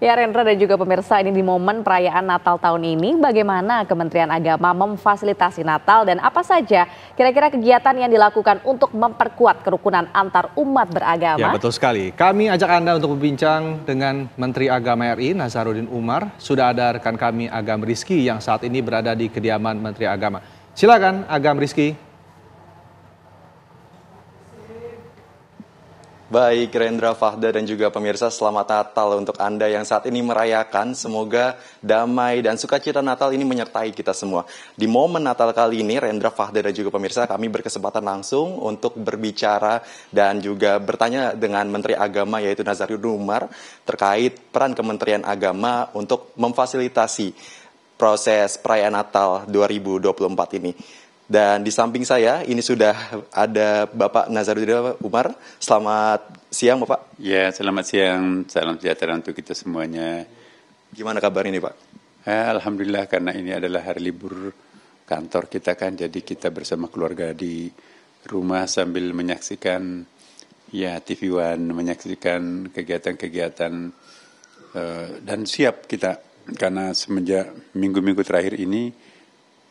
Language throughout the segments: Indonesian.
Ya Rendra dan juga pemirsa, ini di momen perayaan Natal tahun ini, bagaimana Kementerian Agama memfasilitasi Natal dan apa saja kira-kira kegiatan yang dilakukan untuk memperkuat kerukunan antar umat beragama? Ya betul sekali. Kami ajak Anda untuk berbincang dengan Menteri Agama RI Nazaruddin Umar. Sudah ada rekan kami Agam Rizky yang saat ini berada di kediaman Menteri Agama. Silakan Agam Rizky. Baik, Rendra, Fahda, dan juga pemirsa, selamat Natal untuk Anda yang saat ini merayakan. Semoga damai dan sukacita Natal ini menyertai kita semua. Di momen Natal kali ini, Rendra, Fahda, dan juga pemirsa, kami berkesempatan langsung untuk berbicara dan juga bertanya dengan Menteri Agama, yaitu Nazaruddin Umar, terkait peran Kementerian Agama untuk memfasilitasi proses perayaan Natal 2024 ini. Dan di samping saya ini sudah ada Bapak Nazaruddin Umar. Selamat siang Bapak. Ya, selamat siang. Salam sejahtera untuk kita semuanya. Gimana kabar ini Pak? Alhamdulillah, karena ini adalah hari libur kantor kita kan. Jadi kita bersama keluarga di rumah sambil menyaksikan ya TV One, menyaksikan kegiatan-kegiatan dan siap kita. Karena semenjak minggu-minggu terakhir ini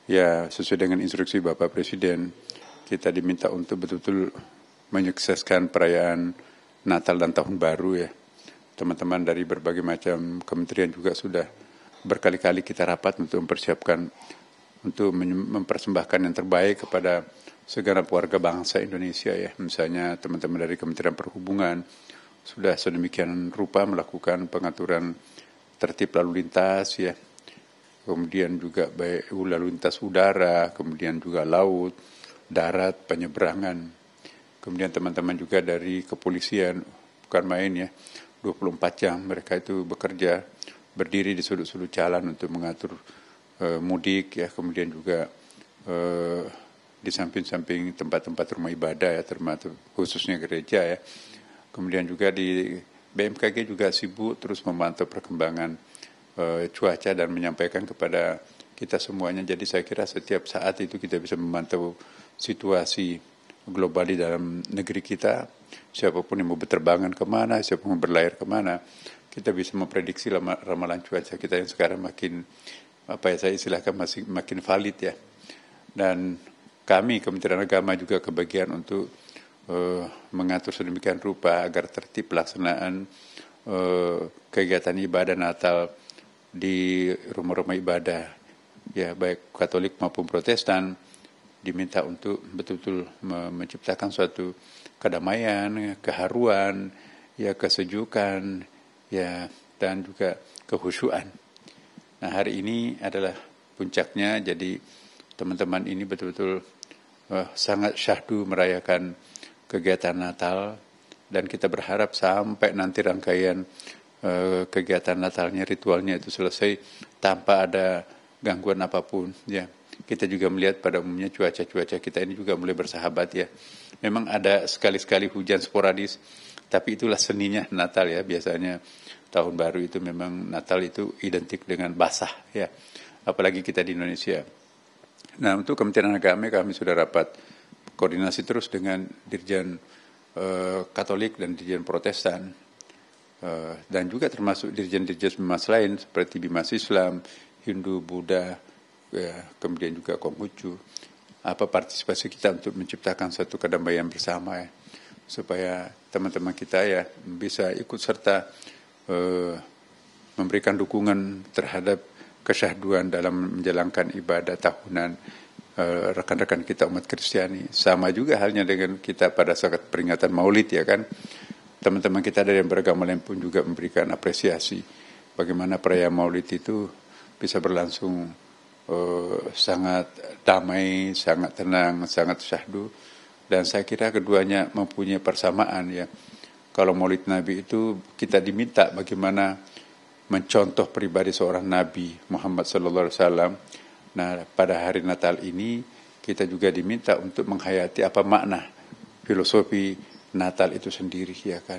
ya, sesuai dengan instruksi Bapak Presiden, kita diminta untuk betul-betul menyukseskan perayaan Natal dan Tahun Baru ya. Teman-teman dari berbagai macam kementerian juga sudah berkali-kali kita rapat untuk mempersiapkan, untuk mempersembahkan yang terbaik kepada segenap warga bangsa Indonesia ya. Misalnya teman-teman dari Kementerian Perhubungan sudah sedemikian rupa melakukan pengaturan tertib lalu lintas ya. Kemudian juga baik lalu lintas udara, kemudian juga laut, darat, penyeberangan. Kemudian teman-teman juga dari kepolisian, bukan main ya, 24 jam mereka itu bekerja, berdiri di sudut-sudut jalan untuk mengatur mudik ya, kemudian juga di samping-samping tempat-tempat rumah ibadah ya, termasuk khususnya gereja ya. Kemudian juga di BMKG juga sibuk terus memantau perkembangan cuaca dan menyampaikan kepada kita semuanya. Jadi saya kira setiap saat itu kita bisa memantau situasi global di dalam negeri kita. Siapapun yang mau berterbangan kemana, siapapun mau berlayar kemana, kita bisa memprediksi ramalan cuaca kita yang sekarang makin, saya istilahkan makin valid ya. Dan kami Kementerian Agama juga kebagian untuk mengatur sedemikian rupa agar tertib pelaksanaan kegiatan ibadah Natal di rumah-rumah ibadah ya, baik Katolik maupun Protestan, diminta untuk betul-betul menciptakan suatu kedamaian, keharuan, ya kesejukan, ya dan juga kehusyuan. Nah, hari ini adalah puncaknya, jadi teman-teman ini betul-betul sangat syahdu merayakan kegiatan Natal, dan kita berharap sampai nanti rangkaian kegiatan Natalnya, ritualnya itu selesai tanpa ada gangguan apapun ya. Kita juga melihat pada umumnya cuaca kita ini juga mulai bersahabat ya. Memang ada sekali-sekali hujan sporadis, tapi itulah seninya Natal ya. Biasanya tahun baru itu memang, Natal itu identik dengan basah ya, apalagi kita di Indonesia. Nah, untuk Kementerian Agama kami sudah rapat koordinasi terus dengan Dirjen Katolik dan Dirjen Protestan, dan juga termasuk dirjen-dirjen bimas lain seperti Bimas Islam, Hindu, Buddha, ya, kemudian juga Konghucu. Apa partisipasi kita untuk menciptakan satu kedamaian bersama ya, supaya teman-teman kita ya bisa ikut serta memberikan dukungan terhadap kesyahduan dalam menjalankan ibadah tahunan rekan-rekan kita umat Kristiani. Sama juga halnya dengan kita pada saat peringatan Maulid ya kan. Teman-teman kita dari yang beragama lain pun juga memberikan apresiasi bagaimana perayaan Maulid itu bisa berlangsung sangat damai, sangat tenang, sangat syahdu. Dan saya kira keduanya mempunyai persamaan ya. Kalau Maulid Nabi itu kita diminta bagaimana mencontoh pribadi seorang Nabi Muhammad SAW. Nah, pada hari Natal ini kita juga diminta untuk menghayati apa makna filosofi Natal itu sendiri ya kan.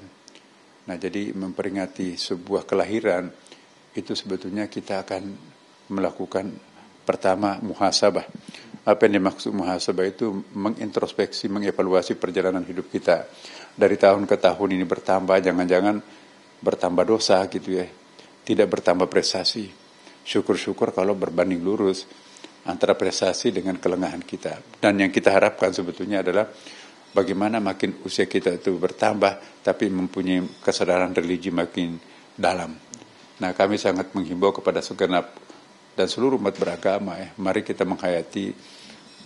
Nah, jadi memperingati sebuah kelahiran itu sebetulnya kita akan melakukan pertama muhasabah. Apa yang dimaksud muhasabah itu? Mengintrospeksi, mengevaluasi perjalanan hidup kita dari tahun ke tahun ini bertambah, jangan-jangan bertambah dosa gitu ya. tidak bertambah prestasi. Syukur-syukur kalau berbanding lurus antara prestasi dengan kelengahan kita. Dan yang kita harapkan sebetulnya adalah bagaimana makin usia kita itu bertambah, tapi mempunyai kesadaran religi makin dalam. Nah, kami sangat menghimbau kepada segenap dan seluruh umat beragama, mari kita menghayati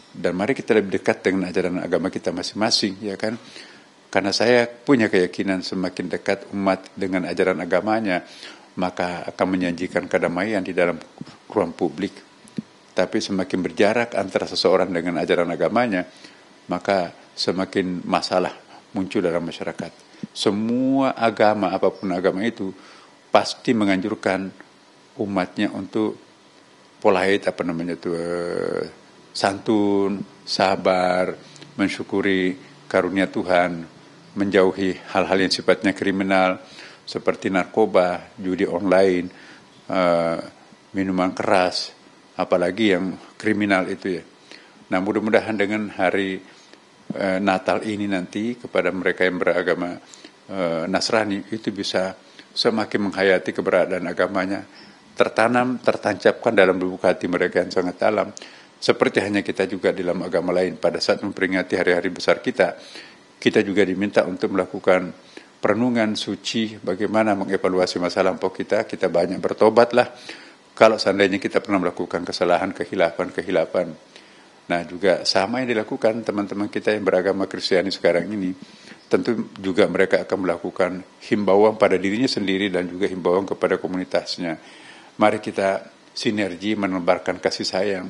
dan mari kita lebih dekat dengan ajaran agama kita masing-masing, ya kan? Karena saya punya keyakinan semakin dekat umat dengan ajaran agamanya, maka akan menjanjikan kedamaian di dalam ruang publik. Tapi semakin berjarak antara seseorang dengan ajaran agamanya, maka semakin masalah muncul dalam masyarakat. Semua agama, apapun agama itu, pasti menganjurkan umatnya untuk polite, santun, sabar, mensyukuri karunia Tuhan, menjauhi hal-hal yang sifatnya kriminal seperti narkoba, judi online, minuman keras, apalagi yang kriminal itu ya. Nah, mudah-mudahan dengan hari Natal ini nanti kepada mereka yang beragama Nasrani itu bisa semakin menghayati keberadaan agamanya, tertancapkan dalam lubuk hati mereka yang sangat dalam. Seperti hanya kita juga di dalam agama lain, pada saat memperingati hari-hari besar kita juga diminta untuk melakukan perenungan suci, bagaimana mengevaluasi masa lampau kita banyak bertobatlah kalau seandainya kita pernah melakukan kesalahan, kehilapan. Nah, juga sama yang dilakukan teman-teman kita yang beragama Kristiani sekarang ini, tentu juga mereka akan melakukan himbauan pada dirinya sendiri dan juga himbauan kepada komunitasnya. Mari kita sinergi menebarkan kasih sayang.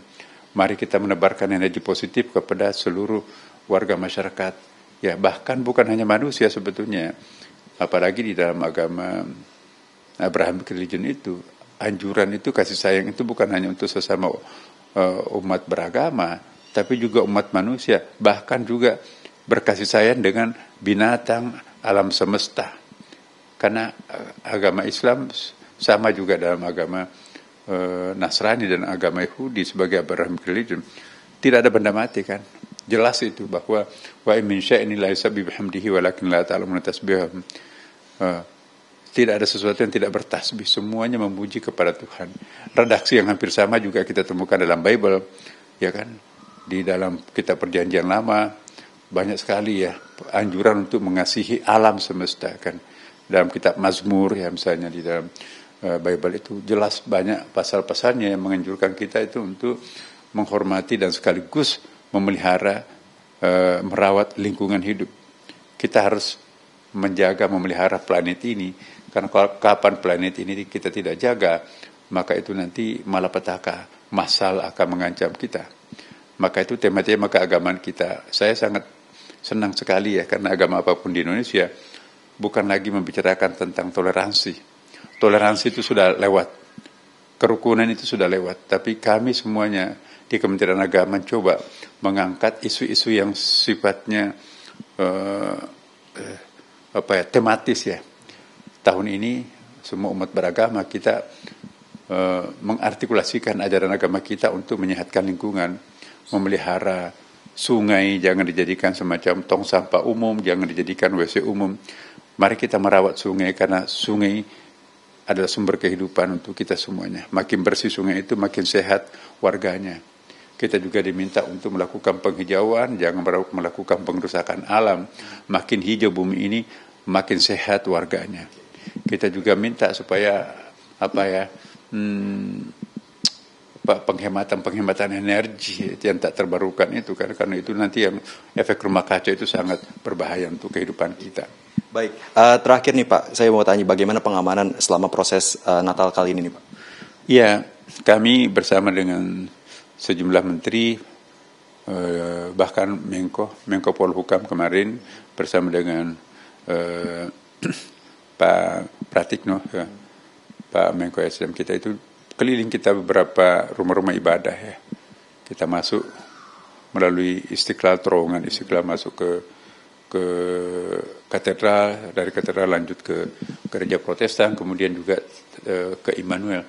Mari kita menebarkan energi positif kepada seluruh warga masyarakat. Ya, bahkan bukan hanya manusia sebetulnya. Apalagi di dalam agama Abrahamic religion itu, anjuran itu, kasih sayang itu bukan hanya untuk sesama umat beragama, tapi juga umat manusia. Bahkan juga berkasih sayang dengan binatang alam semesta. Karena agama Islam sama juga dalam agama Nasrani dan agama Yahudi sebagai Abrahamic religion. Tidak ada benda mati kan. Jelas itu bahwa wa in min syai'in la yusabbihu bihamdihi walakin la ta'lamuna tasbihahum. Tidak ada sesuatu yang tidak bertasbih, semuanya memuji kepada Tuhan. Redaksi yang hampir sama juga kita temukan dalam Bible, ya kan? Di dalam kitab Perjanjian Lama banyak sekali ya anjuran untuk mengasihi alam semesta kan. Dalam kitab Mazmur ya misalnya di dalam Bible itu jelas banyak pasal-pasalnya yang menganjurkan kita itu untuk menghormati dan sekaligus memelihara, merawat lingkungan hidup. Kita harus menjaga, memelihara planet ini, karena kapan planet ini kita tidak jaga, maka itu nanti malapetaka, masal akan mengancam kita. Maka itu tema-tema keagamaan kita. Saya sangat senang sekali ya, karena agama apapun di Indonesia bukan lagi membicarakan tentang toleransi. Toleransi itu sudah lewat, kerukunan itu sudah lewat, tapi kami semuanya di Kementerian Agama mencoba mengangkat isu-isu yang sifatnya tematis ya. Tahun ini semua umat beragama kita mengartikulasikan ajaran agama kita untuk menyehatkan lingkungan, memelihara sungai, jangan dijadikan semacam tong sampah umum, jangan dijadikan WC umum. Mari kita merawat sungai karena sungai adalah sumber kehidupan untuk kita semuanya. Makin bersih sungai itu makin sehat warganya. Kita juga diminta untuk melakukan penghijauan, jangan melakukan pengerusakan alam. Makin hijau bumi ini, makin sehat warganya. Kita juga minta supaya penghematan energi yang tak terbarukan itu, karena itu nanti yang efek rumah kaca itu sangat berbahaya untuk kehidupan kita. Baik, terakhir nih Pak, saya mau tanya bagaimana pengamanan selama proses Natal kali ini nih Pak? Ya, kami bersama dengan sejumlah menteri, bahkan Menko Polhukam kemarin bersama dengan Pak Pratikno, Pak Menko SDM kita itu keliling kita beberapa rumah-rumah ibadah ya. Kita masuk melalui Istiqlal, terowongan Istiqlal masuk ke katedral, dari katedral lanjut ke gereja Protestan, kemudian juga ke Immanuel.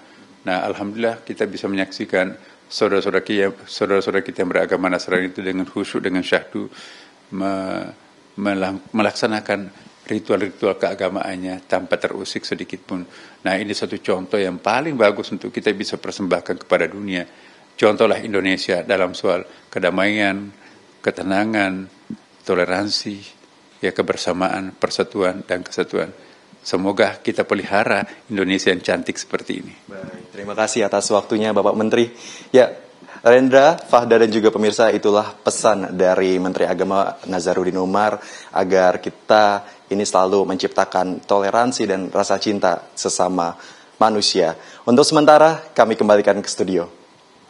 Nah, alhamdulillah kita bisa menyaksikan saudara-saudara kita yang beragama Nasrani itu dengan khusyuk, dengan syahdu melaksanakan ritual-ritual keagamaannya tanpa terusik sedikit pun. Nah, ini satu contoh yang paling bagus untuk kita bisa persembahkan kepada dunia. Contohlah Indonesia dalam soal kedamaian, ketenangan, toleransi, ya kebersamaan, persatuan dan kesatuan. Semoga kita pelihara Indonesia yang cantik seperti ini. Baik, terima kasih atas waktunya Bapak Menteri. Ya, Rendra, Fahda dan juga pemirsa, itulah pesan dari Menteri Agama Nazaruddin Umar agar kita ini selalu menciptakan toleransi dan rasa cinta sesama manusia. Untuk sementara kami kembalikan ke studio.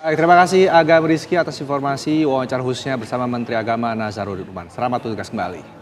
Baik, terima kasih Agam Rizky atas informasi wawancara khususnya bersama Menteri Agama Nazaruddin Umar. Selamat bertugas kembali.